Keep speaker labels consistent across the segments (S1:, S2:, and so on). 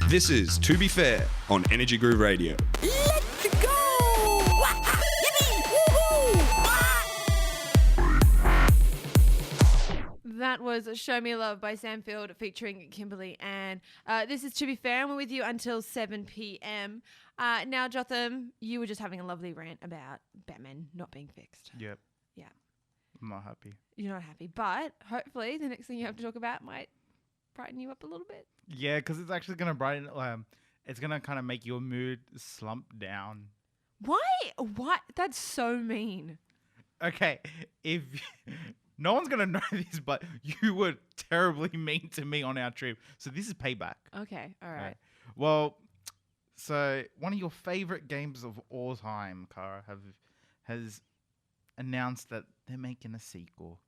S1: This is To Be Fair on Energy Groove Radio.
S2: Let's go! Yippee! Woohoo! That was Show Me Love by Sam Field featuring Kimberly Ann. This is To Be Fair, and we're with you until 7 p.m. Now, Jotham, you were just having a lovely rant about Batman not being fixed.
S3: Yep.
S2: Yeah.
S3: I'm not happy.
S2: You're not happy, but hopefully the next thing you have to talk about might brighten you up a little bit.
S3: Yeah, because it's actually going to brighten, it's going to kind of make your mood slump down.
S2: Why? What? That's so mean.
S3: Okay, if no one's going to know this, but you were terribly mean to me on our trip. So this is payback.
S2: Okay, all right.
S3: Well, so one of your favorite games of all time, Cara, has announced that they're making a sequel.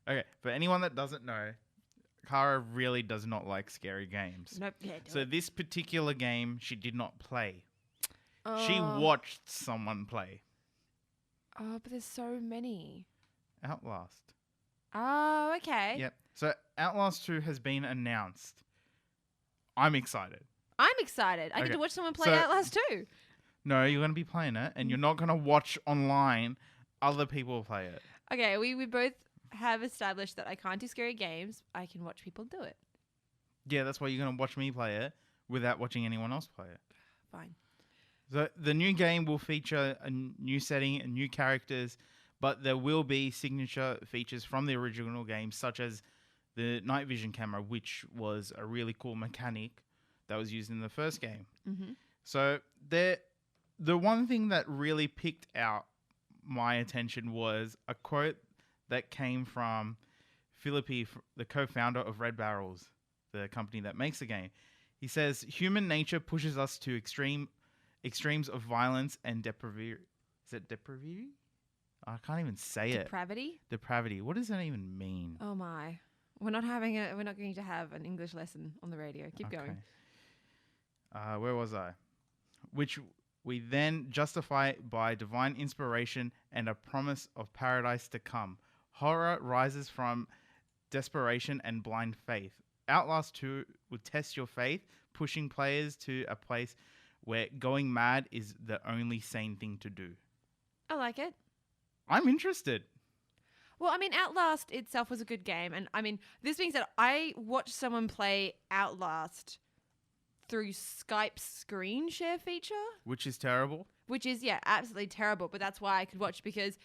S3: Okay, for anyone that doesn't know, Cara really does not like scary games.
S2: Nope. Yeah,
S3: So this particular game, she did not play.
S2: Oh.
S3: She watched someone play.
S2: Oh, but there's so many.
S3: Outlast.
S2: Oh, okay.
S3: Yep. So Outlast 2 has been announced. I'm excited.
S2: I'm excited. I get
S3: Okay,
S2: to watch someone play
S3: so-
S2: Outlast too.
S3: No, you're going to be playing it, and you're not going to watch online other people play it.
S2: Okay, we both have established that I can't do scary games. I can watch people do it.
S3: Yeah, that's why you're going to watch me play it without watching anyone else play it.
S2: Fine.
S3: So the new game will feature a new setting and new characters, but there will be signature features from the original game, such as the night vision camera, which was a really cool mechanic that was used in the first game.
S2: Mm-hmm.
S3: So the one thing that really picked out my attention was a quote that came from Philippi, the co-founder of Red Barrels, the company that makes the game. He says, "Human nature pushes us to extremes of violence and depravity." Is it depravity? I can't even say it.
S2: Depravity?
S3: Depravity. What does that even mean?
S2: Oh my. We're not going to have an English lesson on the radio. Keep going.
S3: Where was I? Which we then justify by divine inspiration and a promise of paradise to come. Horror rises from desperation and blind faith. Outlast 2 will test your faith, pushing players to a place where going mad is the only sane thing to do.
S2: I like it.
S3: I'm interested.
S2: Well, I mean, Outlast itself was a good game. And I mean, this being said, I watched someone play Outlast through Skype's screen share feature.
S3: Which is terrible.
S2: Which is, yeah, absolutely terrible. But that's why I could watch, because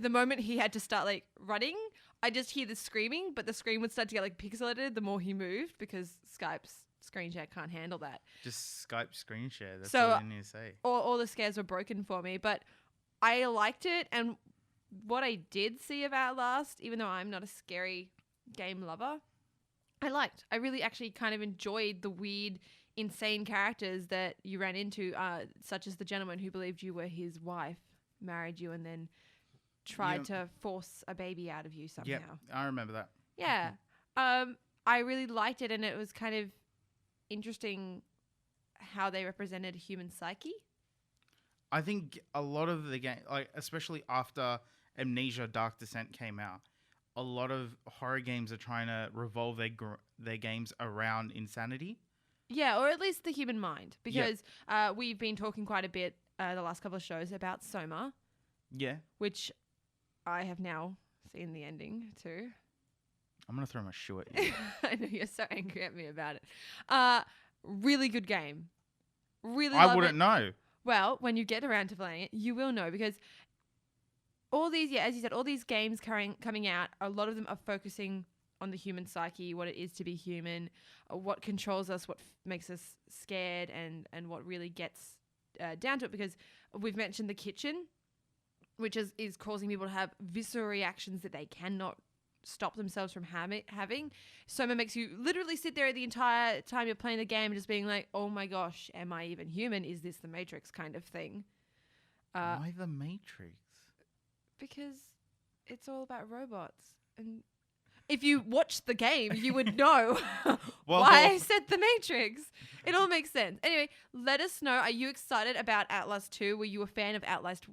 S2: the moment he had to start like running, I just hear the screaming, but the screen would start to get like pixelated the more he moved, because Skype's screen share can't handle that.
S3: Just Skype screen share. That's
S2: So,
S3: all you need to say.
S2: All the scares were broken for me, but I liked it. And what I did see of Outlast, even though I'm not a scary game lover, I liked. I really actually kind of enjoyed the weird, insane characters that you ran into, such as the gentleman who believed you were his wife, married you, and then tried to force a baby out of you somehow.
S3: Yeah, I remember that.
S2: Yeah. I really liked it, and it was kind of interesting how they represented human psyche.
S3: I think a lot of the game, like especially after Amnesia: Dark Descent came out, a lot of horror games are trying to revolve their games around insanity.
S2: Yeah, or at least the human mind, because we've been talking quite a bit the last couple of shows about Soma.
S3: Yeah.
S2: Which I have now seen the ending to.
S3: I'm going to throw my shoe at you.
S2: I know you're so angry at me about it. Really good game. Really
S3: I
S2: love
S3: wouldn't
S2: it.
S3: know.
S2: Well, when you get around to playing it, you will know, because all these, as you said, all these games coming out, a lot of them are focusing on the human psyche, what it is to be human, what controls us, what makes us scared, and what really gets down to it. Because we've mentioned the kitchen, which is causing people to have visceral reactions that they cannot stop themselves from having. Soma makes you literally sit there the entire time you're playing the game just being like, oh my gosh, am I even human? Is this the Matrix kind of thing?
S3: Why the Matrix?
S2: Because it's all about robots. And if you watched the game, you would know why I said the Matrix. It all makes sense. Anyway, let us know. Are you excited about Outlast 2? Were you a fan of Outlast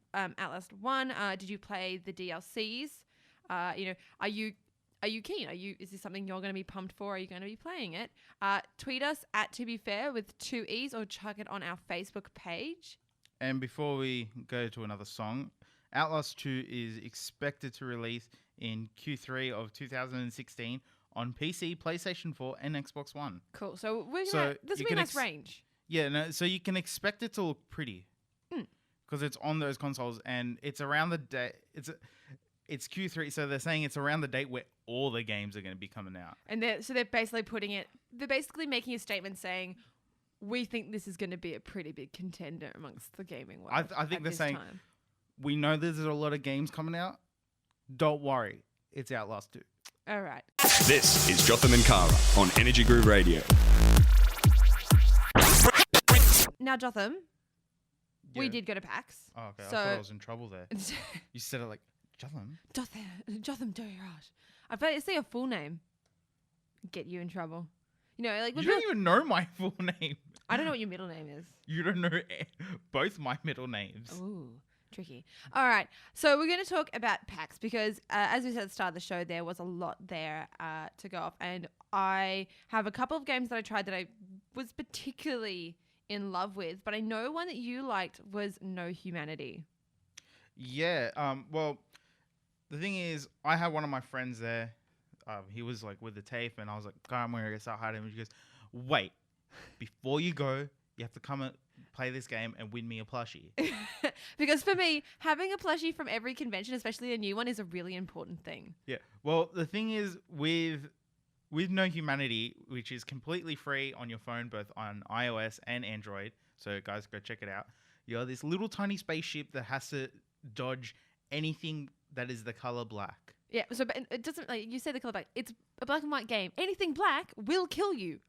S2: 1? Did you play the DLCs? Are you Are you keen? Is this something you're going to be pumped for? Are you going to be playing it? Tweet us at To Be Fair with 2 E's or chuck it on our Facebook page.
S3: And before we go to another song, Outlast 2 is expected to release in Q3 of 2016 on PC, PlayStation 4, and Xbox One.
S2: Cool. So this
S3: So
S2: will
S3: you
S2: be a
S3: can
S2: nice range.
S3: Yeah, no, so you can expect it to look pretty because it's on those consoles, and it's around the day. It's Q3, so they're saying it's around the date where all the games are going to be coming out.
S2: And they're basically making a statement saying, we think this is going to be a pretty big contender amongst the gaming world.
S3: I think they're saying, we know there's a lot of games coming out. Don't worry, it's Outlast 2.
S2: All right.
S1: This is Jotham and Kara on Energy Groove Radio.
S2: Now, Jotham, we
S3: Yeah.
S2: did go to PAX.
S3: Oh, okay.
S2: So-
S3: I thought I was in trouble there. You said it like, Jotham?
S2: Jotham, do your right. I bet say a full name. Get you in trouble. You know, like
S3: You don't even know my full name.
S2: I don't know what your middle name is.
S3: You don't know both my middle names.
S2: Ooh, tricky. All right. So we're going to talk about PAX because, as we said at the start of the show, there was a lot there to go off. And I have a couple of games that I tried that I was particularly in love with. But I know one that you liked was No Humanity.
S3: Yeah. Well, the thing is, I had one of my friends there. He was like with the tape, and I was like, "God, I'm gonna start hiding." And she goes, "Wait, before you go, you have to come and play this game and win me a plushie."
S2: Because for me, having a plushie from every convention, especially a new one, is a really important thing.
S3: Yeah. Well, the thing is, with No Humanity, which is completely free on your phone, both on iOS and Android, so guys, go check it out. You're this little tiny spaceship that has to dodge anything that is the color black.
S2: Yeah, so but it doesn't, like you said, the color black. It's a black and white game. Anything black will kill you.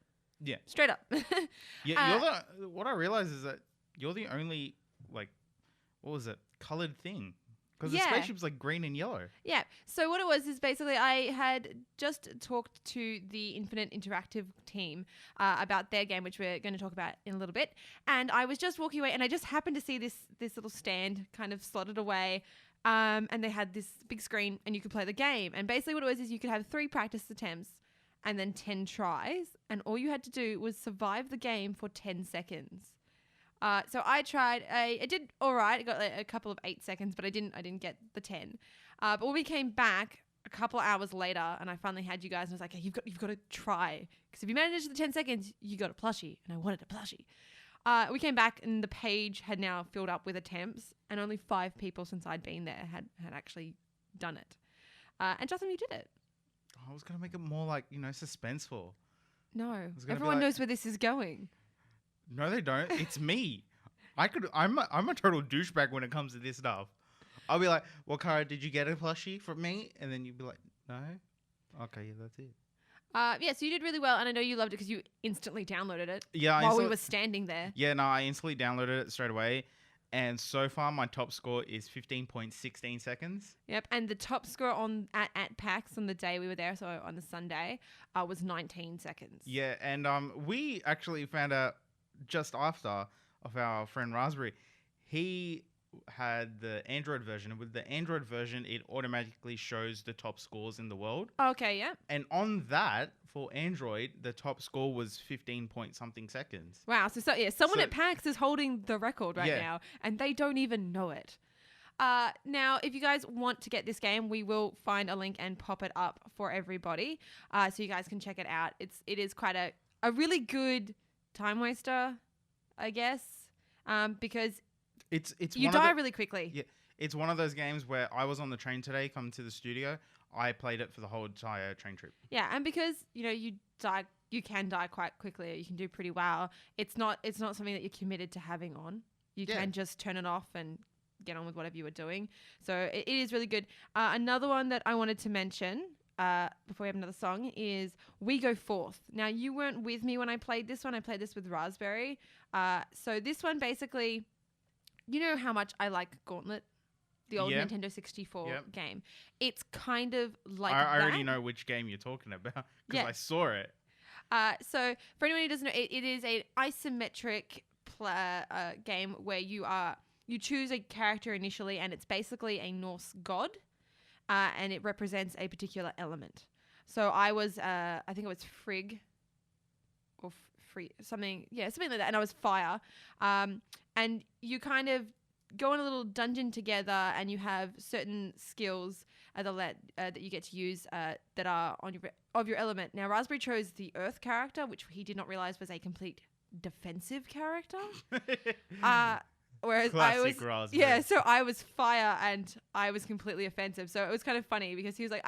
S3: Yeah.
S2: Straight up.
S3: Yeah. What I realized is that you're the only, like, what was it, colored thing. Because
S2: Yeah.
S3: the spaceship's like green and yellow.
S2: Yeah. So what it was is basically I had just talked to the Infinite Interactive team about their game, which we're going to talk about in a little bit. And I was just walking away, and I just happened to see this little stand kind of slotted away. And they had this big screen, and you could play the game. And basically what it was is you could have 3 practice attempts and then 10 tries. And all you had to do was survive the game for 10 seconds. So I tried. I did all right. I got like a couple of 8 seconds, but I didn't get the 10. But when we came back a couple of hours later, and I finally had you guys, and I was like, hey, you've got to try, because if you manage the 10 seconds, you got a plushie, and I wanted a plushie. We came back, and the page had now filled up with attempts, and only 5 people since I'd been there had actually done it. And Justin, you did it.
S3: I was going to make it more like, suspenseful.
S2: No,
S3: gonna be
S2: everyone
S3: like-
S2: knows where this is going.
S3: No, they don't. It's me. I'm a total douchebag when it comes to this stuff. I'll be like, well, Cara, did you get a plushie from me? And then you'd be like, no. Okay, yeah, that's it.
S2: Yeah, so you did really well, and I know you loved it because you instantly downloaded it
S3: Yeah,
S2: while we were standing there.
S3: Yeah, no, I instantly downloaded it straight away. And so far, my top score is 15.16 seconds.
S2: Yep, and the top score at PAX on the day we were there, so on the Sunday, was 19 seconds.
S3: Yeah, and we actually found out just after of our friend Raspberry, he had the Android version. With the Android version, it automatically shows the top scores in the world.
S2: Okay, yeah.
S3: And on that, for Android, the top score was 15 point something seconds.
S2: Wow, someone
S3: So-
S2: at PAX is holding the record right
S3: Yeah.
S2: now, and they don't even know it. Now, if you guys want to get this game, we will find a link and pop it up for everybody, so you guys can check it out. It is quite a really good time waster, I guess, because
S3: It's
S2: you
S3: one of
S2: die
S3: the-
S2: really quickly.
S3: Yeah, it's one of those games where I was on the train today, coming to the studio. I played it for the whole entire train trip.
S2: Yeah, and because you can die quite quickly. You can do pretty well. It's not something that you're committed to having on. You
S3: Yeah.
S2: can just turn it off and get on with whatever you were doing. So it is really good. Another one that I wanted to mention before we have another song is We Go Forth. Now, you weren't with me when I played this one. I played this with Raspberry. So this one basically, you know how much I like Gauntlet, the old
S3: Yeah.
S2: Nintendo 64
S3: Yep.
S2: game. It's kind of like
S3: I
S2: that.
S3: already know which game you're talking about because
S2: Yeah.
S3: I saw it.
S2: So for anyone who doesn't know, it is an isometric game where you choose a character initially, and it's basically a Norse god, and it represents a particular element. So I was, I think it was Frigg or Free, something like that. And I was fire. And you kind of go in a little dungeon together, and you have certain skills that you get to use that are on your element. Now, Raspberry chose the Earth character, which he did not realize was a complete defensive character. Whereas
S3: Classic Raspberry.
S2: Yeah, so I was fire and I was completely offensive. So it was kind of funny because he was like,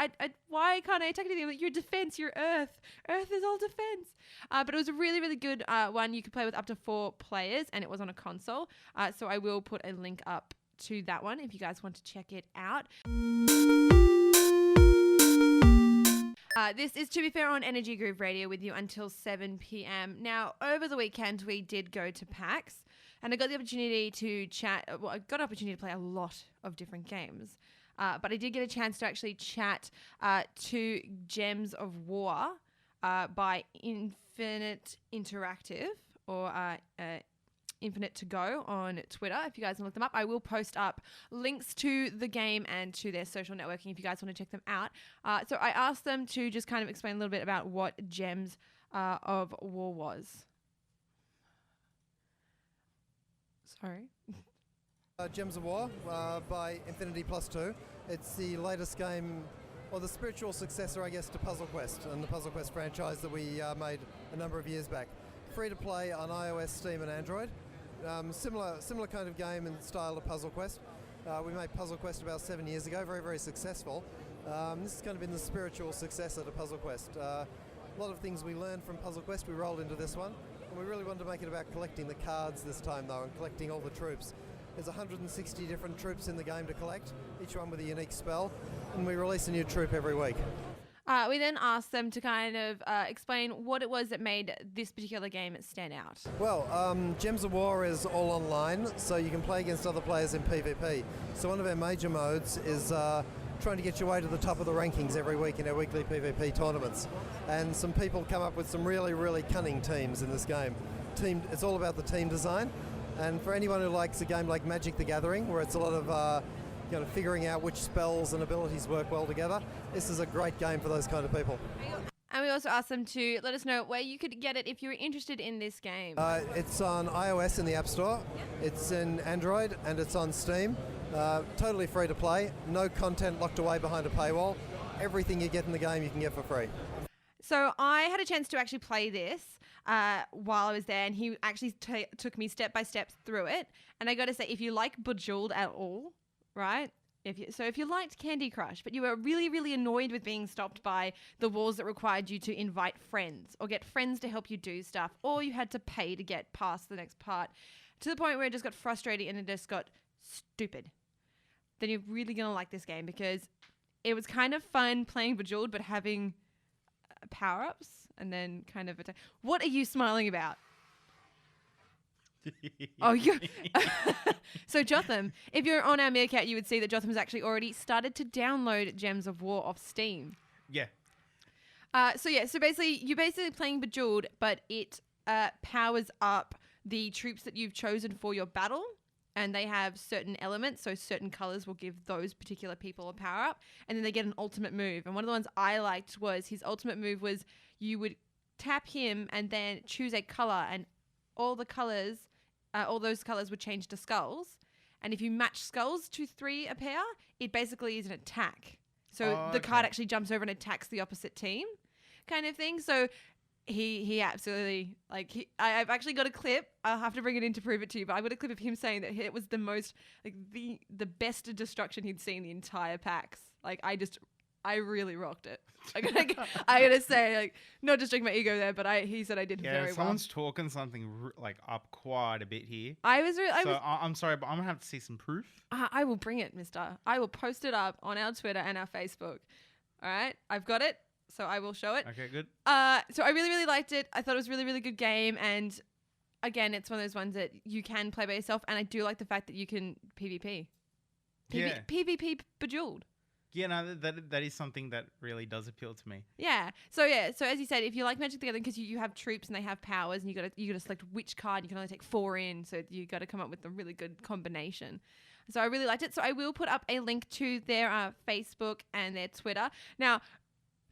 S2: why can't I attack anything? I'm like, you're defense, you're Earth. Earth is all defense. But it was a really, really good one. You could play with up to 4 players, and it was on a console. So I will put a link up to that one if you guys want to check it out. This is To Be Fair on Energy Groove Radio with you until 7 p.m. Now, over the weekend, we did go to PAX, and I got the opportunity to chat. Well, I got an opportunity to play a lot of different games, but I did get a chance to actually chat to Gems of War by Infinite Interactive, or Infinite to Go on Twitter. If you guys want to look them up, I will post up links to the game and to their social networking if you guys want to check them out. So I asked them to just kind of explain a little bit about what Gems of War was. Sorry.
S4: Gems of War by Infinity Plus 2. It's the latest game, or the spiritual successor, I guess, to Puzzle Quest and the Puzzle Quest franchise that we made a number of years back. Free to play on iOS, Steam and Android. Similar kind of game and style to Puzzle Quest. We made Puzzle Quest about 7 years ago, very, very successful. This has kind of been the spiritual successor to Puzzle Quest. A lot of things we learned from Puzzle Quest we rolled into this one. And we really wanted to make it about collecting the cards this time, though, and collecting all the troops. There's 160 different troops in the game to collect, each one with a unique spell, and we release a new troop every week.
S2: We then asked them to kind of explain what it was that made this particular game stand out.
S4: Well, Gems of War is all online, so you can play against other players in PvP. So one of our major modes is trying to get your way to the top of the rankings every week in our weekly PvP tournaments. And some people come up with some really, really cunning teams in this game. It's all about the team design. And for anyone who likes a game like Magic the Gathering, where it's a lot of figuring out which spells and abilities work well together, this is a great game for those kind of people.
S2: And we also asked them to let us know where you could get it if you were interested in this game.
S4: It's on iOS in the App Store, it's in Android, and it's on Steam. Totally free to play, no content locked away behind a paywall. Everything you get in the game you can get for free.
S2: So I had a chance to actually play this while I was there, and he actually took me step by step through it. And I got to say, if you like Bejeweled at all, right? If you liked Candy Crush, but you were really, really annoyed with being stopped by the walls that required you to invite friends or get friends to help you do stuff, or you had to pay to get past the next part, to the point where it just got frustrating and it just got stupid, then you're really going to like this game, because it was kind of fun playing Bejeweled but having power-ups and then kind of attack. What are you smiling about? Oh, you. So Jotham, if you're on our Meerkat, you would see that Jotham has actually already started to download Gems of War off Steam.
S3: Yeah.
S2: So basically, you're basically playing Bejeweled, but it powers up the troops that you've chosen for your battle, and they have certain elements, so certain colors will give those particular people a power up, and then they get an ultimate move. And one of the ones I liked was his ultimate move was you would tap him and then choose a color, and all the colors. All those colors would change to skulls. And if you match skulls to 3 a pair, it basically is an attack. So the card actually jumps over and attacks the opposite team kind of thing. So he absolutely, I've actually got a clip. I'll have to bring it in to prove it to you. But I've got a clip of him saying that it was the most, the best destruction he'd seen the entire PAX. I really rocked it. I gotta say, not just drinking my ego there, but he said I did very well.
S3: Yeah, someone's talking something up quite a bit here.
S2: I'm
S3: sorry, but I'm gonna have to see some proof.
S2: I will bring it, mister. I will post it up on our Twitter and our Facebook. All right, I've got it, so I will show it.
S3: Okay, good.
S2: So I really, really liked it. I thought it was a really, really good game, and again, it's one of those ones that you can play by yourself, and I do like the fact that you can PvP. PvP Bejeweled.
S3: Yeah, no, that is something that really does appeal to me.
S2: Yeah. So as you said, if you like Magic the Gathering, because you have troops and they have powers, and you gotta select which card. You can only take 4 in, so you got to come up with a really good combination. So I really liked it. So I will put up a link to their Facebook and their Twitter. Now,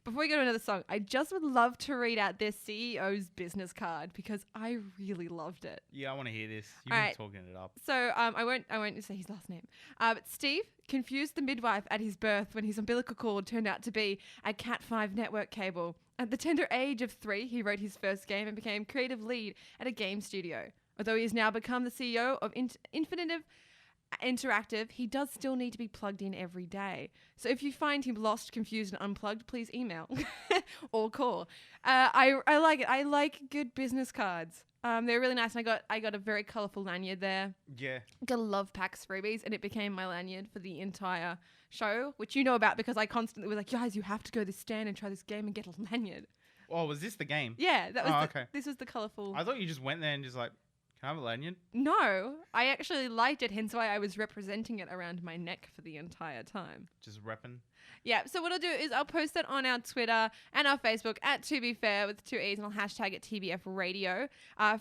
S2: before we go to another song, I just would love to read out their CEO's business card because I really loved it.
S3: Yeah, I want to hear this. You've
S2: All
S3: been
S2: right.
S3: talking it up.
S2: So I won't say his last name. But Steve confused the midwife at his birth when his umbilical cord turned out to be a Cat5 network cable. At the tender age of 3, he wrote his first game and became creative lead at a game studio. Although he has now become the CEO of Infinitive Interactive, he does still need to be plugged in every day. So if you find him lost, confused, and unplugged, please email or call. I like it. I like good business cards. They're really nice, and I got a very colourful lanyard there.
S3: Yeah.
S2: Got a love PAX freebies, and it became my lanyard for the entire show, which you know about because I constantly was like, guys, you have to go to this stand and try this game and get a lanyard.
S3: Oh, was this the game?
S2: Yeah, that was.
S3: Okay.
S2: This was the colourful.
S3: I thought you just went there and just like, can I have a lanyard?
S2: No, I actually liked it, hence why I was representing it around my neck for the entire time.
S3: Just repping.
S2: Yeah, so what I'll do is I'll post it on our Twitter and our Facebook at To Be Fair with 2 E's, and I'll hashtag it TBF Radio.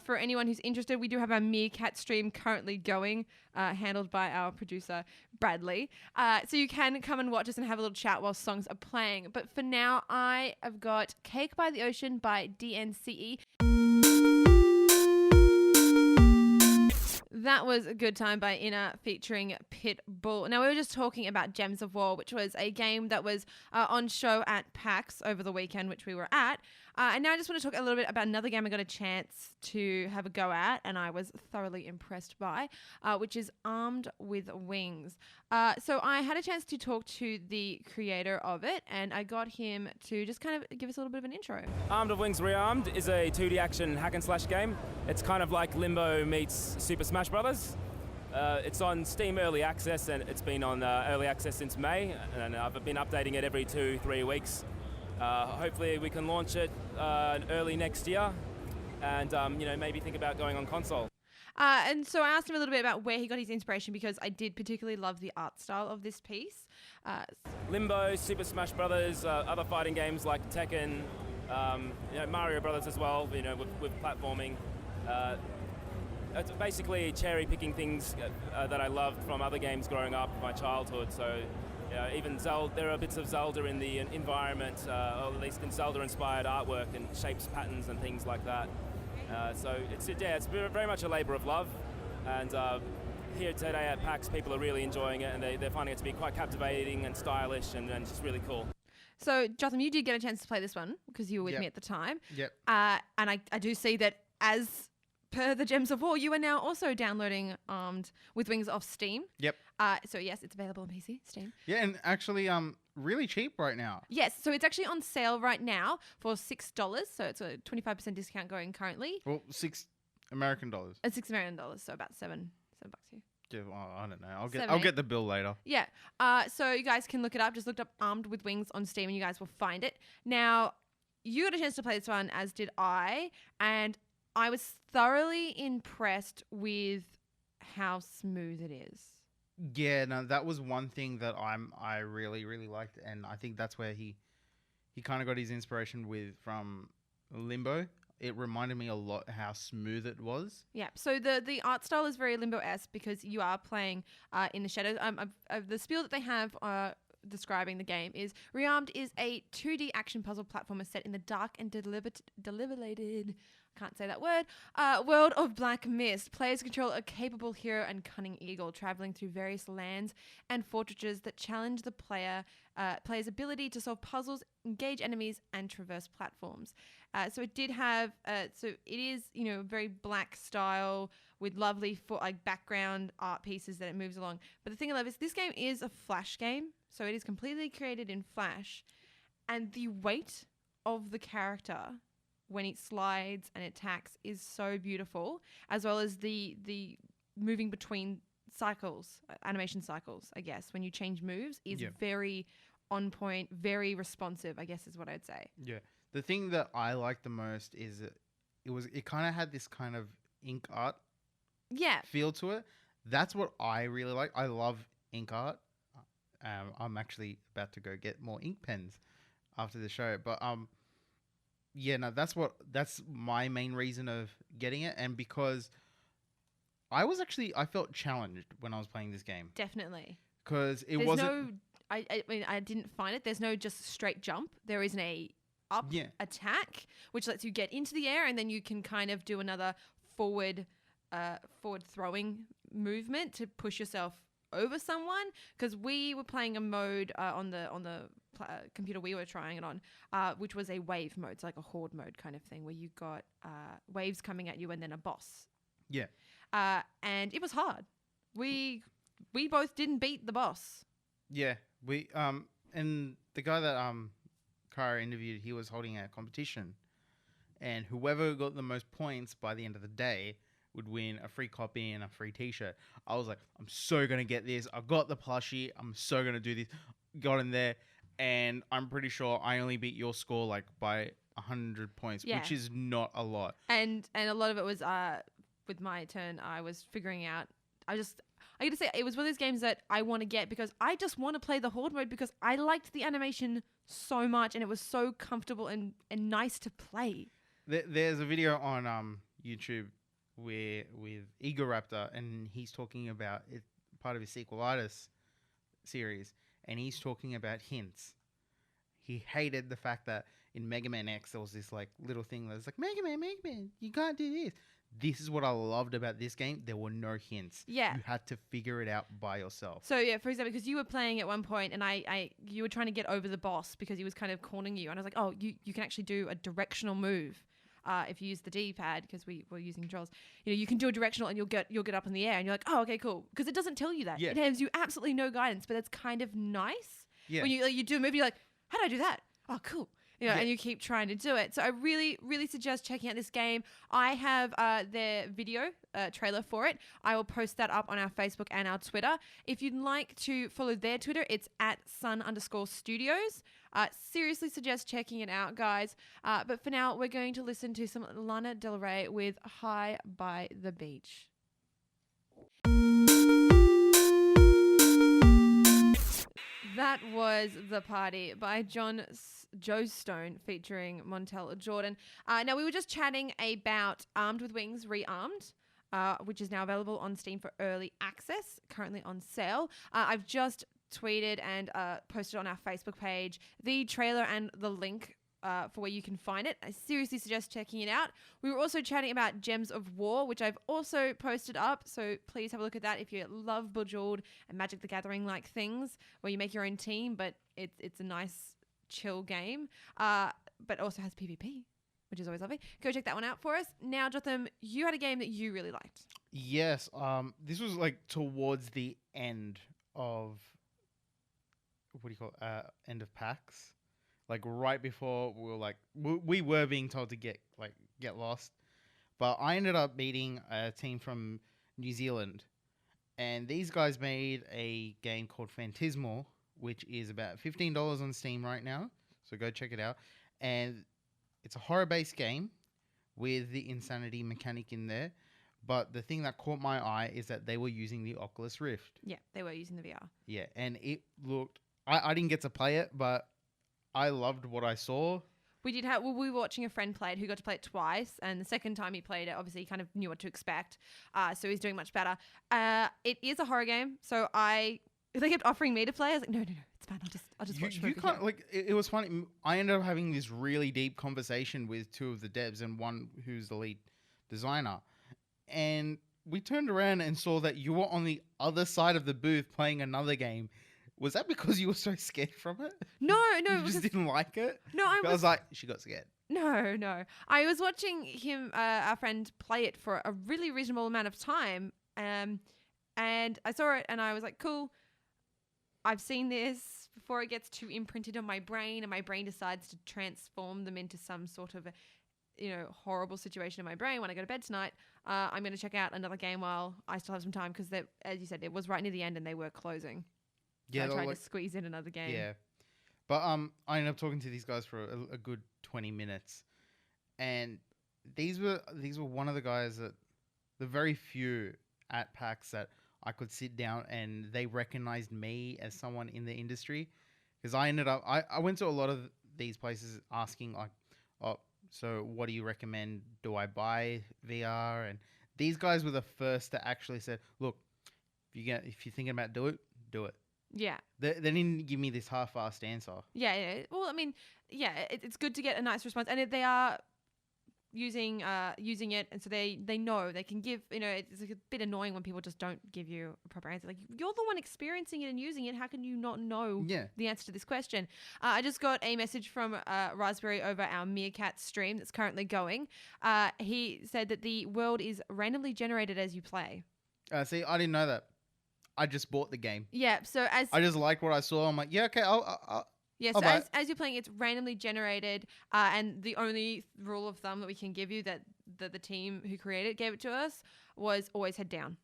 S2: For anyone who's interested, we do have our Meerkat stream currently going, handled by our producer, Bradley. So you can come and watch us and have a little chat while songs are playing. But for now, I have got Cake by the Ocean by DNCE. That was a good time by Inner featuring Pitbull. Now, we were just talking about Gems of War, which was a game that was on show at PAX over the weekend, which we were at. And now I just want to talk a little bit about another game I got a chance to have a go at, and I was thoroughly impressed by, which is Armed with Wings. So I had a chance to talk to the creator of it, and I got him to just kind of give us a little bit of an intro.
S5: Armed with Wings Rearmed is a 2D action hack and slash game. It's kind of like Limbo meets Super Smash Brothers. It's on Steam Early Access, and it's been on Early Access since May, and I've been updating it every 2-3 weeks. Hopefully we can launch it early next year, and maybe think about going on console.
S2: And so I asked him a little bit about where he got his inspiration, because I did particularly love the art style of this piece.
S5: Limbo, Super Smash Brothers, other fighting games like Tekken, Mario Brothers as well, with platforming. It's basically cherry picking things that I loved from other games growing up, my childhood. So even Zelda, there are bits of Zelda in the environment, or at least in Zelda-inspired artwork and shapes, patterns, and things like that. So it's very much a labour of love. And here today at PAX, people are really enjoying it, and they're finding it to be quite captivating and stylish and just really cool.
S2: So, Jotham, you did get a chance to play this one because you were with me at the time.
S3: Yep.
S2: And I do see that as per the Gems of War, you are now also downloading Armed with Wings off Steam.
S3: Yep.
S2: So yes, it's available on PC, Steam.
S3: Yeah, and actually, really cheap right now.
S2: Yes, so it's actually on sale right now for $6. So it's a 25% discount going currently.
S3: Well, $6 American dollars.
S2: $6 American, so about $7 here.
S3: Yeah, well, I don't know.
S2: $7,
S3: I'll get the bill later.
S2: Yeah. So you guys can look it up. Just look up Armed with Wings on Steam, and you guys will find it. Now, you got a chance to play this one, as did I, and I was thoroughly impressed with how smooth it is.
S3: Yeah, no, that was one thing that I really, really liked, and I think that's where he kind of got his inspiration from Limbo. It reminded me a lot how smooth it was.
S2: Yeah, so the art style is very Limbo-esque because you are playing in the shadows. The spiel that they have describing the game is Rearmed is a 2D action puzzle platformer set in the dark and deliberated, can't say that word, world of Black Mist. Players control a capable hero and cunning eagle, traveling through various lands and fortresses that challenge the player's ability to solve puzzles, engage enemies, and traverse platforms. So it did have, so it is, very black style with lovely background art pieces that it moves along. But the thing I love is this game is a Flash game, so it is completely created in Flash, and the weight of the character when it slides and attacks is so beautiful, as well as the moving between cycles, animation cycles, I guess, when you change moves is very on point, very responsive, I guess is what I'd say.
S3: Yeah. The thing that I like the most is that it kind of had this kind of ink art feel to it. That's what I really like. I love ink art. I'm actually about to go get more ink pens after the show, but that's my main reason of getting it, and because I felt challenged when I was playing this game.
S2: Definitely.
S3: Because
S2: There's no I mean, I didn't find it. There's no just straight jump. There is a up attack, which lets you get into the air, and then you can kind of do another forward throwing movement to push yourself over someone. Because we were playing a mode on the computer we were trying it on, which was a wave mode, so like a horde mode kind of thing, where you got waves coming at you and then a boss.
S3: Yeah.
S2: And it was hard. We both didn't beat the boss.
S3: Yeah, we and the guy that Kara interviewed, he was holding a competition, and whoever got the most points by the end of the day would win a free copy and a free T-shirt. I was like, I'm so gonna get this. I got the plushie. I'm so gonna do this. Got in there, and I'm pretty sure I only beat your score like by 100 points, which is not a lot.
S2: And a lot of it was with my turn. I was figuring out. I gotta say, it was one of those games that I want to get because I just want to play the horde mode because I liked the animation so much and it was so comfortable and nice to play.
S3: There's a video on YouTube with Egoraptor, and he's talking about it, part of his sequelitis series, and he's talking about hints. He hated the fact that in Mega Man X there was this like little thing that was like, Mega Man, you can't do this. This is what I loved about this game. There were no hints.
S2: Yeah.
S3: You had to figure it out by yourself.
S2: So yeah, for example, because you were playing at one point and you were trying to get over the boss because he was kind of cornering you. And I was like, oh, you can actually do a directional move if you use the D-pad, because we were using controls. You know, you can do a directional and you'll get up in the air and you're like, oh, okay, cool. Because it doesn't tell you that.
S3: Yeah.
S2: It has you absolutely no guidance, but it's kind of nice.
S3: Yeah.
S2: When you do a move, you're like, how do I do that? Oh, cool. You know,
S3: Yeah.
S2: and you keep trying to do it. So I really, really suggest checking out this game. I have their video trailer for it. I will post that up on our Facebook and our Twitter. If you'd like to follow their Twitter, it's at @sun_studios. Seriously suggest checking it out, guys. But for now, we're going to listen to some Lana Del Rey with High by the Beach. That was The Party by Joe Stone featuring Montel Jordan. Now, we were just chatting about Armed with Wings Rearmed, which is now available on Steam for early access, currently on sale. I've just tweeted and posted on our Facebook page the trailer and the link for where you can find it. I seriously suggest checking it out. We were also chatting about Gems of War, which I've also posted up, so please have a look at that if you love Bejeweled and Magic the Gathering like things, where you make your own team, but it's a nice chill game, but also has PvP, which is always lovely. Go check that one out for us. Now, Jotham, you had a game that you really liked.
S3: Yes, this was like towards the end of, what do you call it? End of PAX. Like right before we were being told to get lost, but I ended up beating a team from New Zealand, and these guys made a game called Phantismal, which is about $15 on Steam right now. So go check it out, and it's a horror-based game with the insanity mechanic in there. But the thing that caught my eye is that they were using the Oculus Rift.
S2: Yeah, they were using the VR.
S3: Yeah, and it looked. I didn't get to play it, but I loved what I saw.
S2: We were watching a friend play it who got to play it twice, and the second time he played it, obviously he kind of knew what to expect, so he's doing much better. It is a horror game, so they kept offering me to play. I was like, no, it's fine. I'll just watch.
S3: You can't it was funny. I ended up having this really deep conversation with two of the devs and one who's the lead designer, and we turned around and saw that you were on the other side of the booth playing another game. Was that because you were so scared from it?
S2: No.
S3: You just didn't like it?
S2: No,
S3: I was like, she got scared.
S2: No. I was watching him, our friend, play it for a really reasonable amount of time. And I saw it and I was like, cool. I've seen this before it gets too imprinted on my brain and my brain decides to transform them into some sort of horrible situation in my brain when I go to bed tonight. I'm going to check out another game while I still have some time because, as you said, it was right near the end and they were closing.
S3: Yeah,
S2: so I tried to squeeze in another game.
S3: Yeah, but I ended up talking to these guys for a good 20 minutes, and these were one of the guys that the very few at PAX that I could sit down and they recognized me as someone in the industry, because I ended up I went to a lot of these places asking like, oh, so what do you recommend? Do I buy VR? And these guys were the first that actually said, look, if you're thinking about do it.
S2: Yeah.
S3: They didn't give me this half-assed answer.
S2: Yeah. Well, I mean, yeah, it's good to get a nice response, and if they are using it, and so they know they can give. It's like a bit annoying when people just don't give you a proper answer. Like, you're the one experiencing it and using it. How can you not know the answer to this question? I just got a message from Raspberry over our Meerkat stream that's currently going. He said that the world is randomly generated as you play.
S3: See, I didn't know that. I just bought the game.
S2: Yeah. So
S3: I just liked what I saw. I'm like, yeah, okay, I'll
S2: yeah, so as you're playing, it's randomly generated, and the only rule of thumb that we can give you that the team who created it gave it to us was always head down.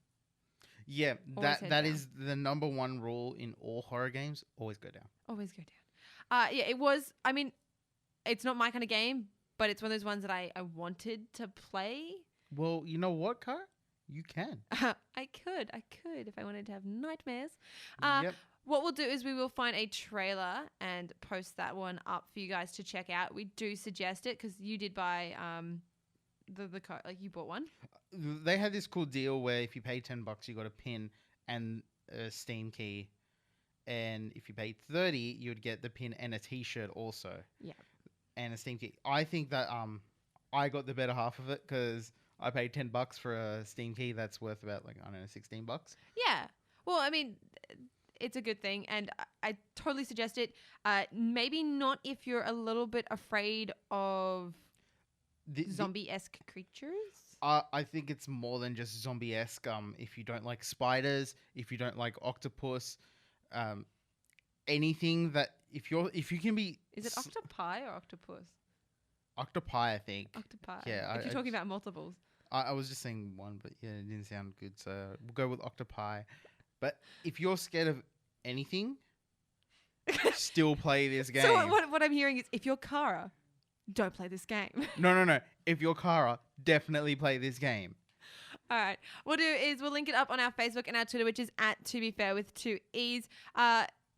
S3: Yeah,
S2: Always
S3: that
S2: down.
S3: is the number one rule in all horror games. Always go down.
S2: Always go down. Yeah, it was. I mean, it's not my kind of game, but it's one of those ones that I wanted to play.
S3: Well, you know what, Cara? You can.
S2: I could if I wanted to have nightmares.
S3: Yep.
S2: What we'll do is we will find a trailer and post that one up for you guys to check out. We do suggest it because you did buy the code, like you bought one.
S3: They had this cool deal where if you pay $10, you got a pin and a Steam key, and if you paid $30, you'd get the pin and a T-shirt also. Yeah. And a Steam key. I think that I got the better half of it because I paid $10 for a Steam key that's worth about $16.
S2: Yeah. Well, I mean, it's a good thing, and I totally suggest it. Maybe not if you're a little bit afraid of zombie-esque creatures.
S3: I think it's more than just zombie-esque. If you don't like spiders, if you don't like octopus, anything that if you can be.
S2: Is it octopi or octopus?
S3: Octopi, I think.
S2: Octopi.
S3: Yeah.
S2: If you're talking about multiples.
S3: I was just saying one, but yeah, it didn't sound good, so we'll go with octopi. But if you're scared of anything, still play this game.
S2: So what I'm hearing is, if you're Cara, don't play this game.
S3: No. If you're Cara, definitely play this game.
S2: All right. What we'll do is we'll link it up on our Facebook and our Twitter, which is @ToBeFair with 2 E's.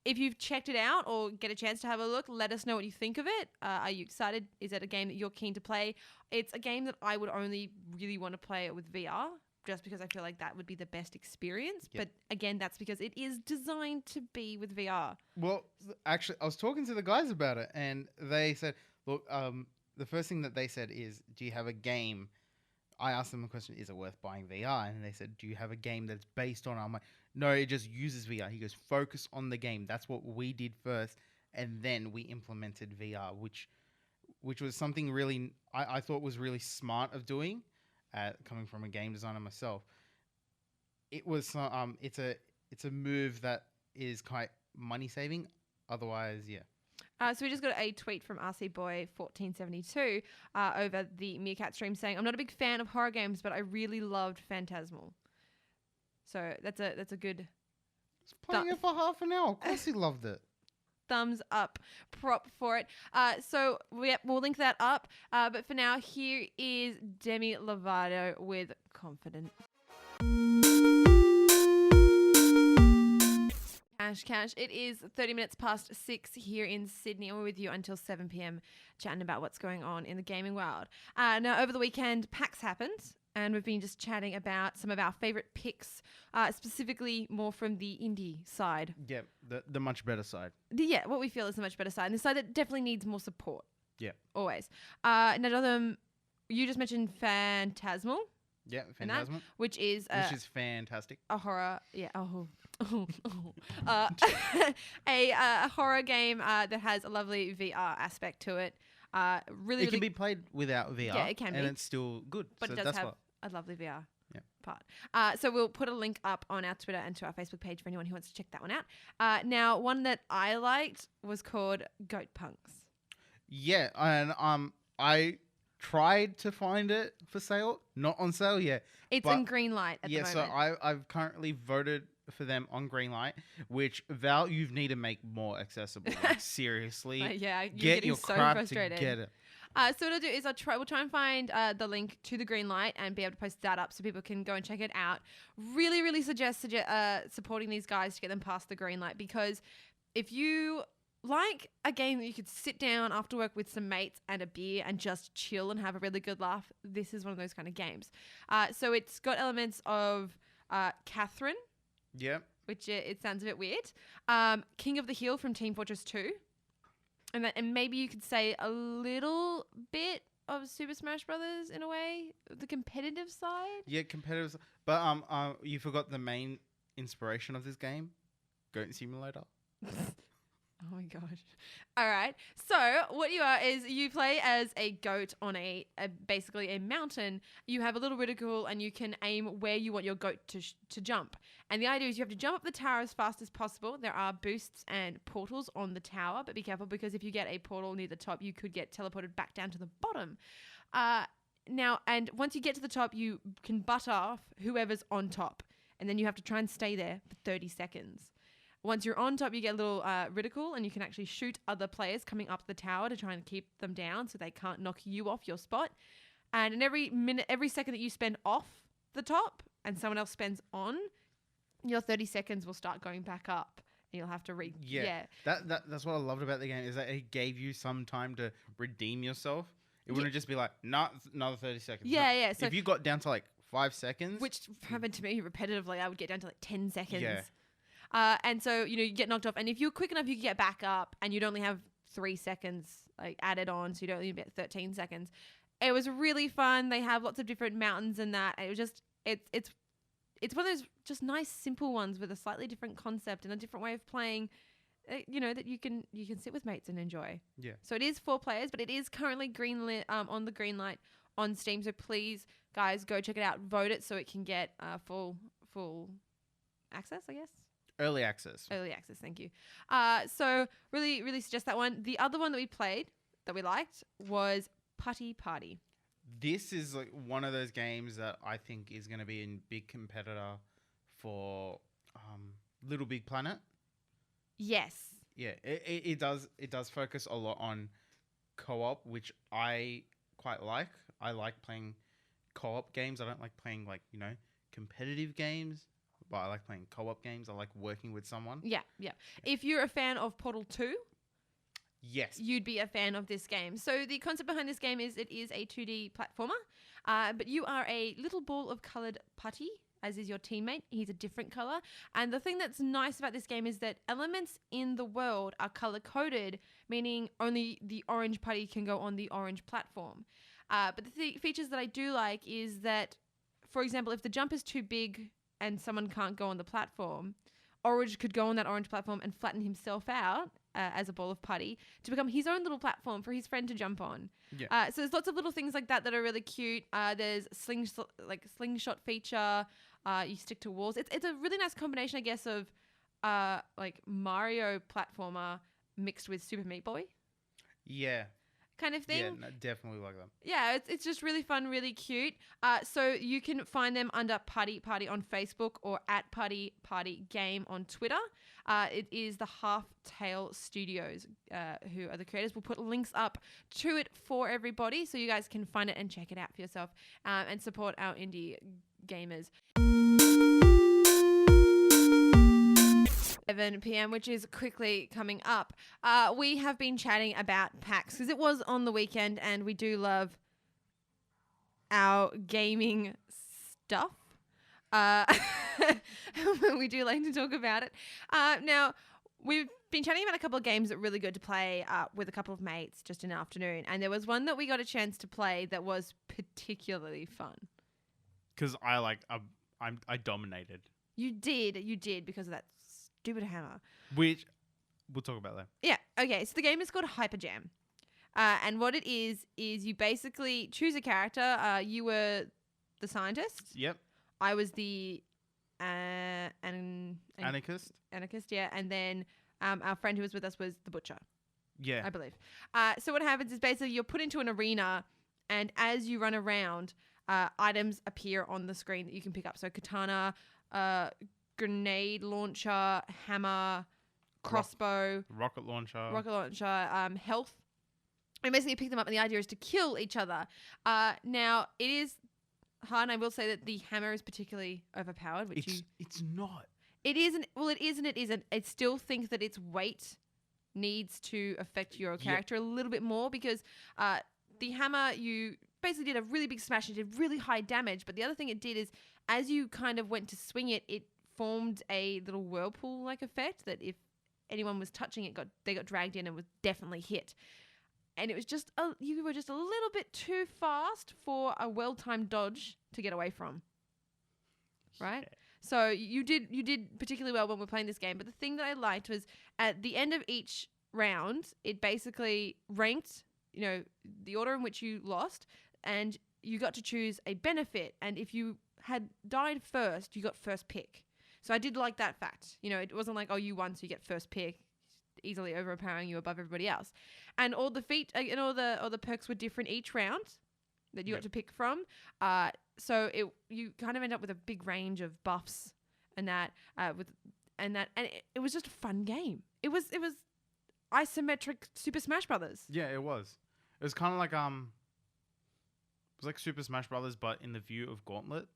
S2: If you've checked it out or get a chance to have a look, let us know what you think of it. Are you excited? Is it a game that you're keen to play? It's a game that I would only really want to play it with VR, just because I feel like that would be the best experience. Yep. But again, that's because it is designed to be with VR.
S3: Well, actually, I was talking to the guys about it, and they said, look, the first thing that they said is, do you have a game? I asked them a question, is it worth buying VR? And they said, do you have a game that's based on? I'm like, no, it just uses VR. He goes, focus on the game. That's what we did first, and then we implemented VR, which was something really I thought was really smart of doing. Coming from a game designer myself, it was it's a move that is quite money saving. Otherwise, yeah.
S2: So we just got a tweet from RC Boy 1472 over the Meerkat stream saying, "I'm not a big fan of horror games, but I really loved Phantasmal." So that's a good.
S3: It's playing it for half an hour. Of course, he loved it.
S2: Thumbs up prop for it. So we'll link that up. But for now, here is Demi Lovato with Confident. Cash. It is 30 minutes past 6 here in Sydney, and we're with you until 7 p.m. chatting about what's going on in the gaming world. Now, over the weekend, PAX happened, and we've been just chatting about some of our favourite picks, specifically more from the indie side.
S3: Yeah, the much better side.
S2: Yeah, what we feel is the much better side, and the side that definitely needs more support.
S3: Yeah.
S2: Always. Now, Jonathan, you just mentioned Phantasmal.
S3: Yeah, Phantasmal.
S2: Which is
S3: fantastic.
S2: A horror, yeah. A horror game that has a lovely VR aspect to it.
S3: It can be played without VR.
S2: Yeah, it can be.
S3: And it's still good.
S2: But
S3: so
S2: it does
S3: that's
S2: have a lovely VR part.
S3: Yeah.
S2: So we'll put a link up on our Twitter and to our Facebook page for anyone who wants to check that one out. Now, one that I liked was called Goat Punks.
S3: Yeah, and I tried to find it for sale. Not on sale yet.
S2: It's in Greenlight at the moment.
S3: Yeah, so I've currently voted for them on Greenlight, which Val, you need to make more accessible. Like, seriously.
S2: Yeah, you're
S3: get
S2: getting
S3: your
S2: so
S3: crap
S2: frustrated.
S3: together.
S2: So what I'll do is we'll try and find the link to the Greenlight and be able to post that up so people can go and check it out. Really, really suggest supporting these guys to get them past the Greenlight, because if you like a game that you could sit down after work with some mates and a beer and just chill and have a really good laugh, this is one of those kind of games. So it's got elements of Catherine.
S3: Yeah.
S2: which it sounds a bit weird. King of the Hill from Team Fortress 2. And maybe you could say a little bit of Super Smash Brothers in a way, the competitive side.
S3: Yeah, competitive. But you forgot the main inspiration of this game, Goat Simulator.
S2: Oh my gosh. All right. So what you are is you play as a goat on a basically a mountain. You have a little reticle and you can aim where you want your goat to jump. And the idea is you have to jump up the tower as fast as possible. There are boosts and portals on the tower, but be careful because if you get a portal near the top, you could get teleported back down to the bottom. Now, and once you get to the top, you can butt off whoever's on top. And then you have to try and stay there for 30 seconds. Once you're on top, you get a little reticle and you can actually shoot other players coming up the tower to try and keep them down so they can't knock you off your spot. And in every second that you spend off the top and someone else spends on, your 30 seconds will start going back up. And you'll have to
S3: That's what I loved about the game is that it gave you some time to redeem yourself. It wouldn't just be like, another 30 seconds.
S2: Yeah.
S3: So if you got down to like 5 seconds.
S2: Which happened to me repetitively. I would get down to like 10 seconds.
S3: Yeah.
S2: And so, you get knocked off. And if you're quick enough, you can get back up and you'd only have 3 seconds like added on. So you'd only get 13 seconds. It was really fun. They have lots of different mountains and that. It was just, it's one of those just nice, simple ones with a slightly different concept and a different way of playing, that you can sit with mates and enjoy.
S3: Yeah.
S2: So it is 4 players, but it is currently greenlit on the green light on Steam. So please, guys, go check it out. Vote it so it can get full access, I guess.
S3: Early access,
S2: thank you. So really, really suggest that one. The other one that we played that we liked was Putty Party.
S3: This is like one of those games that I think is going to be a big competitor for Little Big Planet.
S2: Yes.
S3: Yeah, it does focus a lot on co-op, which I quite like. I like playing co-op games. I don't like playing competitive games. But I like playing co-op games. I like working with someone.
S2: Yeah. If you're a fan of Portal 2,
S3: yes,
S2: you'd be a fan of this game. So the concept behind this game is it is a 2D platformer, but you are a little ball of coloured putty, as is your teammate. He's a different colour. And the thing that's nice about this game is that elements in the world are colour-coded, meaning only the orange putty can go on the orange platform. But the features that I do like is that, for example, if the jump is too big and someone can't go on the platform, Orange could go on that orange platform and flatten himself out as a ball of putty to become his own little platform for his friend to jump on.
S3: Yeah.
S2: So there's lots of little things like that are really cute. There's slingshot feature. You stick to walls. It's a really nice combination, I guess, of Mario platformer mixed with Super Meat Boy.
S3: Yeah.
S2: Kind of thing.
S3: Yeah, no, definitely like them.
S2: Yeah, it's just really fun, really cute. So you can find them under Putty Party on Facebook or at Putty Party Game on Twitter. It is the Half Tail Studios who are the creators. We'll put links up to it for everybody so you guys can find it and check it out for yourself and support our indie gamers. 7 p.m, which is quickly coming up. We have been chatting about PAX because it was on the weekend and we do love our gaming stuff. We do like to talk about it. Now, we've been chatting about a couple of games that are really good to play with a couple of mates just in the afternoon. And there was one that we got a chance to play that was particularly fun.
S3: Because I dominated.
S2: You did because of that stupid hammer.
S3: Which we'll talk about that.
S2: Yeah. Okay. So the game is called Hyper Jam. And what it is you basically choose a character. You were the scientist.
S3: Yep.
S2: I was the
S3: anarchist.
S2: Anarchist, yeah. And then our friend who was with us was the butcher.
S3: Yeah.
S2: I believe. So what happens is basically you're put into an arena, and as you run around, items appear on the screen that you can pick up. So katana, grenade launcher, hammer, crossbow,
S3: rocket launcher,
S2: health. And basically you pick them up and the idea is to kill each other. Now, it is hard, and I will say that the hammer is particularly overpowered.
S3: It's not.
S2: It isn't. Well, it is and it isn't. I still think that its weight needs to affect your character a little bit more because the hammer, you basically did a really big smash. It did really high damage. But the other thing it did is as you kind of went to swing it, it formed a little whirlpool-like effect that if anyone was touching it, they got dragged in and was definitely hit. And it was just you were just a little bit too fast for a well-timed dodge to get away from. Right? Yeah. So you did particularly well when we were playing this game. But the thing that I liked was at the end of each round, it basically ranked, the order in which you lost, and you got to choose a benefit. And if you had died first, you got first pick. So I did like that fact. It wasn't like, oh, you won, so you get first pick, easily overpowering you above everybody else. And all the feat and all the perks were different each round that you got to pick from. So you kind of end up with a big range of buffs and that it was just a fun game. It was isometric Super Smash Brothers.
S3: Yeah, it was. It was kind of like it was like Super Smash Brothers, but in the view of Gauntlet.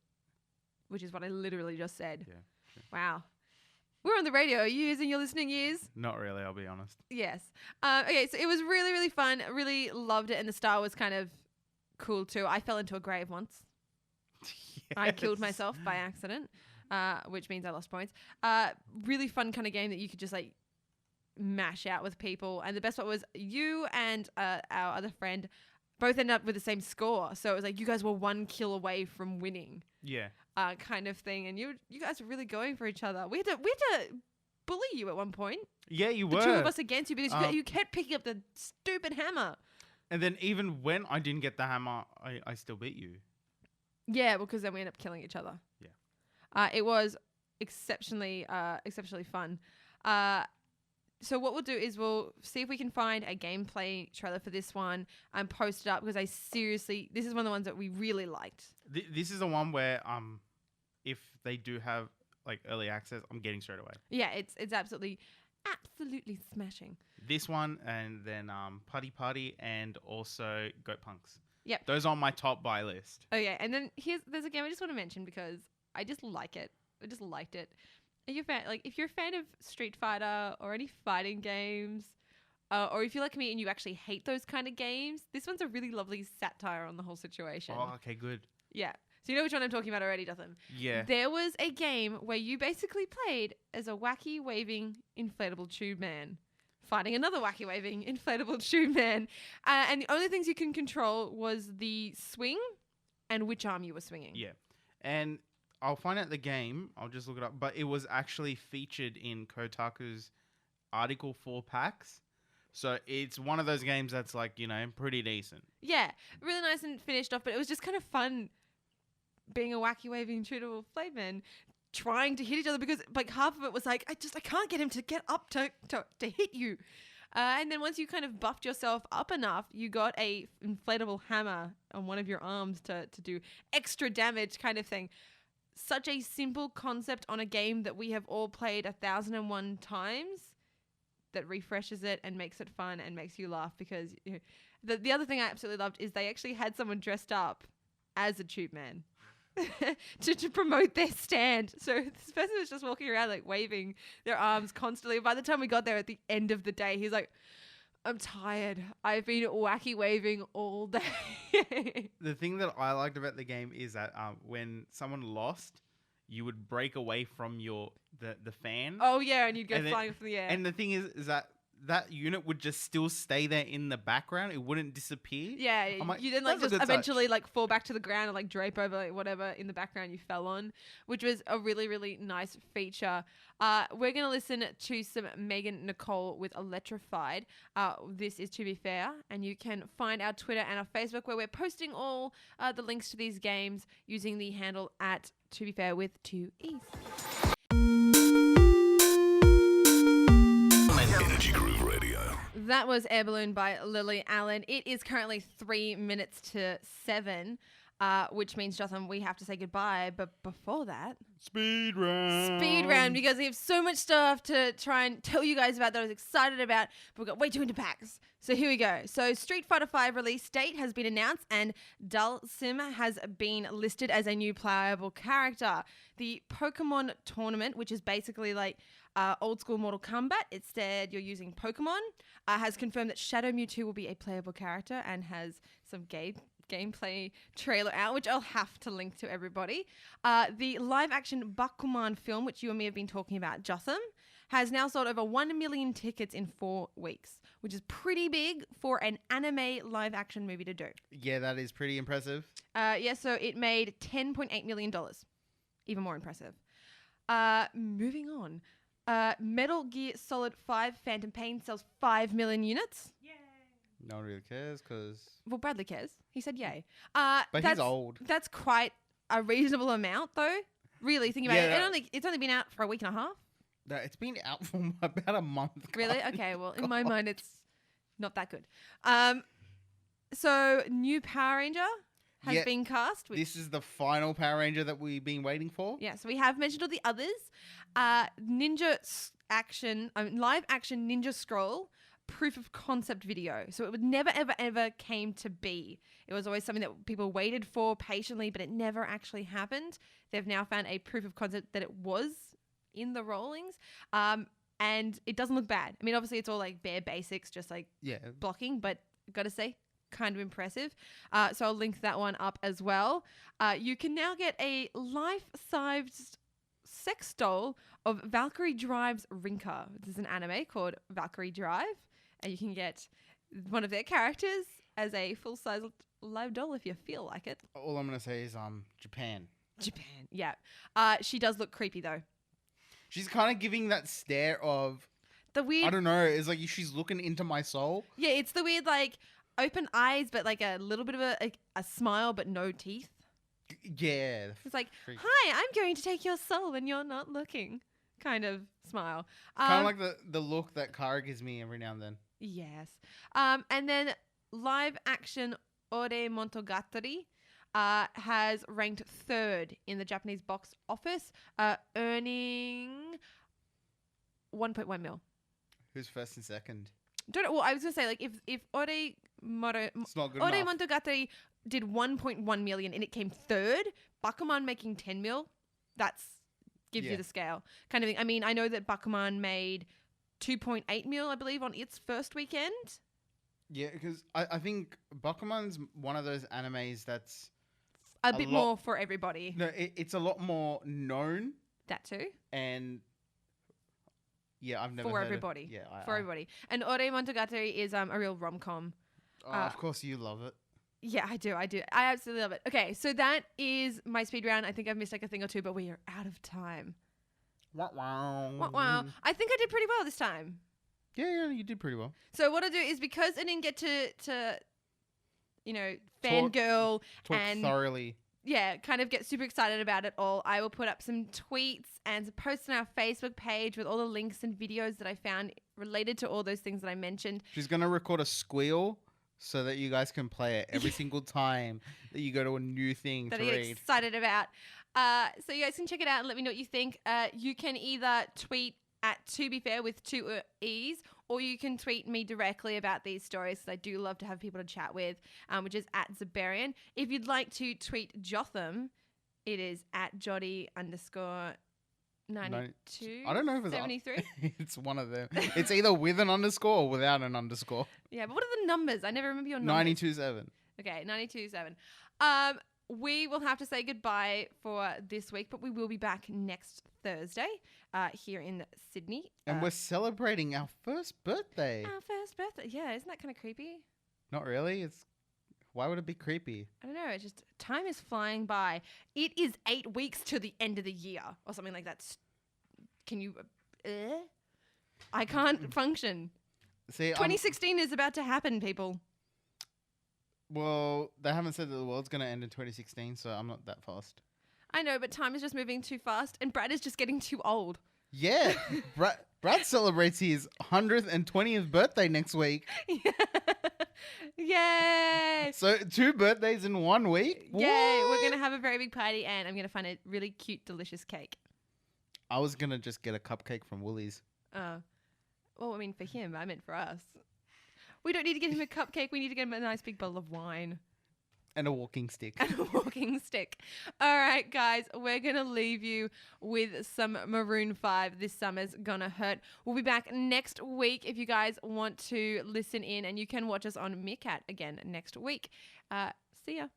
S2: Which is what I literally just said.
S3: Yeah.
S2: Wow. We're on the radio. Are you using your listening ears?
S3: Not really, I'll be honest.
S2: Yes. Okay, so it was really, really fun. I really loved it, and the style was kind of cool too. I fell into a grave once. Yes. I killed myself by accident, which means I lost points. Really fun kind of game that you could just like mash out with people. And the best part was you and our other friend both ended up with the same score. So it was like you guys were 1 kill away from winning.
S3: Yeah.
S2: Kind of thing. And you guys were really going for each other. We had to bully you at one point.
S3: Yeah, you were.
S2: The two of us against you because you kept picking up the stupid hammer.
S3: And then even when I didn't get the hammer, I still beat you.
S2: Yeah, because then we ended up killing each other.
S3: Yeah.
S2: It was exceptionally fun. So what we'll do is we'll see if we can find a gameplay trailer for this one and post it up because this is one of the ones that we really liked.
S3: This is the one where if they do have like early access, I'm getting straight away.
S2: Yeah, it's absolutely smashing.
S3: This one and then Putty Putty and also Goat Punks.
S2: Yep.
S3: Those are on my top buy list.
S2: Oh yeah, and then there's a game I just want to mention because I just like it. I just liked it. Are you a fan? Like, if you're a fan of Street Fighter or any fighting games, or if you're like me and you actually hate those kind of games, this one's a really lovely satire on the whole situation.
S3: Oh, okay, good.
S2: Yeah. So you know which one I'm talking about already, Dothan?
S3: Yeah.
S2: There was a game where you basically played as a wacky waving inflatable tube man fighting another wacky waving inflatable tube man. And the only things you can control was the swing and which arm you were swinging.
S3: Yeah. And I'll find out the game. I'll just look it up. But it was actually featured in Kotaku's Article 4 packs. So it's one of those games that's like, pretty decent.
S2: Yeah. Really nice and finished off. But it was just kind of fun being a wacky waving shootable flame man trying to hit each other because like half of it was like, I can't get him to get up to hit you. And then once you kind of buffed yourself up enough, you got a inflatable hammer on one of your arms to do extra damage kind of thing. Such a simple concept on a game that we have all played 1,001 times that refreshes it and makes it fun and makes you laugh because the other thing I absolutely loved is they actually had someone dressed up as a tube man to promote their stand. So this person was just walking around like waving their arms constantly. By the time we got there at the end of the day, he's like, I'm tired. I've been wacky waving all day.
S3: The thing that I liked about the game is that when someone lost, you would break away from the fan.
S2: Oh yeah, and you'd go flying from the air.
S3: And the thing is that unit would just still stay there in the background. It wouldn't disappear.
S2: Yeah, you then like just eventually like fall back to the ground and like drape over like whatever in the background you fell on, which was a really, really nice feature. We're going to listen to some Megan Nicole with Electrified. This is To Be Fair, and you can find our Twitter and our Facebook where we're posting all the links to these games using the handle at To Be Fair with 2 E's.
S1: Energy Groove Radio.
S2: That was Air Balloon by Lily Allen. It is currently 3 minutes to 7, which means, Jotham, we have to say goodbye. But before that...
S3: Speed round.
S2: Because we have so much stuff to try and tell you guys about that I was excited about. But we've got way too into packs. So here we go. So Street Fighter V release date has been announced and Dhalsim has been listed as a new playable character. The Pokemon tournament, which is basically like... old school Mortal Kombat, instead you're using Pokemon, has confirmed that Shadow Mewtwo will be a playable character and has some gameplay trailer out, which I'll have to link to everybody. The live-action Bakuman film, which you and me have been talking about, Jotham, has now sold over 1 million tickets in 4 weeks, which is pretty big for an anime live-action movie to do.
S3: Yeah, that is pretty impressive.
S2: So it made $10.8 million. Even more impressive. Moving on. Metal Gear Solid 5 Phantom Pain sells 5 million units.
S3: No one really cares because...
S2: Well, Bradley cares. He said yay.
S3: But he's old.
S2: That's quite a reasonable amount, though. Really, thinking about it. It's only been out for a week and a half.
S3: No, it's been out for about a month.
S2: Really? Okay, well, in my mind, it's not that good. So, new Power Ranger has been cast.
S3: This is the final Power Ranger that we've been waiting for.
S2: Yeah, so we have mentioned all the others. Live action Ninja Scroll proof of concept video. So it would never, ever, ever came to be. It was always something that people waited for patiently, but it never actually happened. They've now found a proof of concept that it was in the rollings. And it doesn't look bad. I mean, obviously it's all like bare basics, just like blocking, but gotta say, kind of impressive. So I'll link that one up as well. You can now get a life-sized sex doll of Valkyrie Drive's Rinka. This is an anime called Valkyrie Drive, and you can get one of their characters as a full-size live doll if you feel like it.
S3: All I'm going to say is Japan.
S2: Japan, yeah. She does look creepy, though.
S3: She's kind of giving that stare of...
S2: The weird...
S3: I don't know. It's like she's looking into my soul.
S2: Yeah, it's the weird, like, open eyes, but like a little bit of a smile, but no teeth.
S3: Yeah.
S2: It's like, hi, I'm going to take your soul when you're not looking kind of smile.
S3: Kind of like the look that Kara gives me every now and then.
S2: Yes. And then live action Ore Monogatari has ranked 3rd in the Japanese box office, earning 1.1 mil.
S3: Who's first and second?
S2: Don't know. Well, I was going to say, like, if Ore Monogatari did 1.1 million and it came 3rd, Bakuman making 10 mil, that's gives you the scale kind of thing. I mean, I know that Bakuman made 2.8 mil, I believe, on its first weekend.
S3: Yeah, because I think Bakuman's one of those animes that's
S2: a bit more for everybody.
S3: No, it's a lot more known.
S2: That too.
S3: And yeah, I've never
S2: for
S3: heard
S2: everybody.
S3: For
S2: everybody. And Ore Monogatari is a real rom-com.
S3: Oh, of course you love it.
S2: Yeah, I do. I absolutely love it. Okay, so that is my speed round. I think I've missed like a thing or two, but we are out of time. Wow. I think I did pretty well this time.
S3: Yeah, you did pretty well.
S2: So what I do is, because I didn't get to fangirl and
S3: thoroughly.
S2: Yeah, kind of get super excited about it all. I will put up some tweets and some posts on our Facebook page with all the links and videos that I found related to all those things that I mentioned.
S3: She's going to record a squeal so that you guys can play it every single time that you go to a new thing
S2: that
S3: to
S2: I get
S3: read.
S2: Excited about. So you guys can check it out and let me know what you think. You can either tweet at To Be Fair with 2 E's, or you can tweet me directly about these stories, because I do love to have people to chat with, which is at Zabarian. If you'd like to tweet Jotham, it is at Joddy_92.
S3: I don't know if it's
S2: 73.
S3: It's one of them. It's either with an underscore or without an underscore.
S2: Yeah, but what are the numbers? I never remember your numbers.
S3: 92.7.
S2: Okay, 92.7. We will have to say goodbye for this week, but we will be back next Thursday here in Sydney.
S3: And we're celebrating our first birthday.
S2: Our first birthday. Yeah, isn't that kind of creepy?
S3: Not really. Why would it be creepy?
S2: I don't know. It's just time is flying by. It is 8 weeks to the end of the year or something like that. Can you... I can't function.
S3: See,
S2: 2016 is about to happen, people.
S3: Well, they haven't said that the world's going to end in 2016, so I'm not that fast.
S2: I know, but time is just moving too fast, and Brad is just getting too old.
S3: Yeah, Brad celebrates his 100th and 20th birthday next week.
S2: Yay!
S3: So 2 birthdays in 1 week?
S2: Yay!
S3: What?
S2: We're going to have a very big party, and I'm going to find a really cute, delicious cake.
S3: I was going to just get a cupcake from Woolies.
S2: Oh. Well, I mean, for him, I meant for us. We don't need to get him a cupcake. We need to get him a nice big bottle of wine.
S3: And a walking stick.
S2: And a walking stick. All right, guys, we're going to leave you with some Maroon 5. This Summer's Gonna Hurt. We'll be back next week if you guys want to listen in, and you can watch us on Meerkat again next week. See ya.